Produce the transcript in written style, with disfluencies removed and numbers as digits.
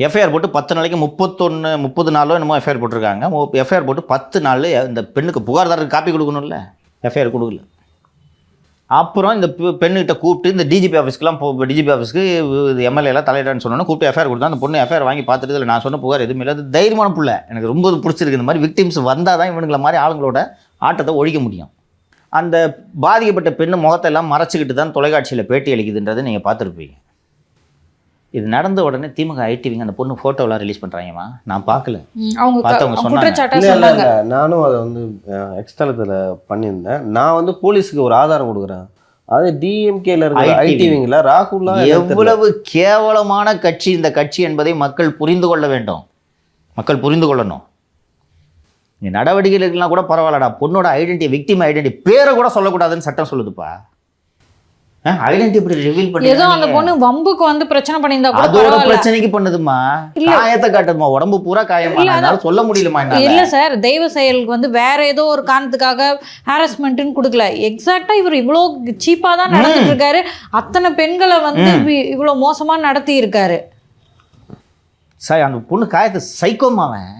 FIR போட்டு 10 நாளைக்கு 30 நாளோ என்னமோ எஃப்ஐஆர் போட்டிருக்காங்க. எஃப்ஐஆர் போட்டு 10 நாள் இந்த பெண்ணுக்கு புகார்தாரருக்கு காப்பி கொடுக்கணும்ல, எஃப்ஐஆர் கொடுக்கல. அப்புறம் இந்த பெண்ணுகிட்ட கூப்பிட்டு இந்த டிஜிபி ஆஃபீஸ்க்குலாம் டிஜிபி ஆஃபீஸ்க்கு எம்எல்ஏலாம் தலையிடான்னு சொன்னோன்னு கூப்பிட்டு எஃப்ஐஆர் கொடுத்தா அந்த பொண்ணு எஃப்ஐஆர் வாங்கி பார்த்துட்டு இல்லை நான் சொன்ன புகார் எதுவுமே இல்லை. அது தைரியமான பிள்ளை, எனக்கு ரொம்ப பிடிச்சிருக்கு. இந்த மாதிரி விக்டிம்ஸ் வந்தால் தான் இவனுங்களை மாதிரி ஆளுங்களோட ஆட்டத்தை ஒழிக்க முடியும். அந்த பாதிக்கப்பட்ட பெண்ணு முகத்தை எல்லாம் மறைச்சிக்கிட்டு தான் தொலைக்காட்சியில் பேட்டி அளிக்குதுன்றதை நீங்கள் பார்த்துருப்பீங்க. இது நடந்த உடனே திமுக ஐடிவிங்க அந்த பொண்ணு ஃபோட்டோலாம் ரிலீஸ் பண்ணுறாங்கம்மா. நான் பார்க்கல, பார்த்தவங்க சொன்னாங்க. நானும் அதை வந்து எக்ஸ்தலத்தில் பண்ணியிருந்தேன். நான் வந்து போலீஸுக்கு ஒரு ஆதாரம் கொடுக்குறேன். அது டிஎம்கேல இருக்கிற ஐடிவிங்களா ராகுல்லாம் எவ்வளவு கேவலமான கட்சி இந்த கட்சி என்பதை மக்கள் புரிந்து கொள்ள வேண்டும். மக்கள் புரிந்து கொள்ளணும். நீ நடவடிக்கைகளுக்கெல்லாம் கூட பரவாயில்லடா, பொண்ணோட ஐடென்டி விக்டிம் ஐடென்டி பேரை கூட சொல்லக்கூடாதுன்னு சட்டம் சொல்லுதுப்பா. ஐடென்டி இப்படி ரிவீல் பண்ணி ஏதோ அந்த பொண்ணு வம்புக்கு வந்து பிரச்சனை பண்ணியிருந்தா கூட அதோட பிரச்சனைக்கு பண்ணுதுமா, காயத்தை காட்டுதுமா, உடம்பு பூரா காயமா, சொல்ல முடியலமா. இல்ல சார், தெய்வ செயலுக்கு வந்து வேற ஏதோ ஒரு காரணத்துக்காக ஹாரஸ்மெண்ட்னு கொடுக்கல. எக்ஸாக்டா இவர் இவ்வளோ சீப்பா தான் நடந்துட்டு இருக்காரு. அத்தனை பெண்களை வந்து இவ்வளோ மோசமா நடத்தி இருக்காரு சார். அந்த பொண்ணு காயத்தை சைக்கோமாவன்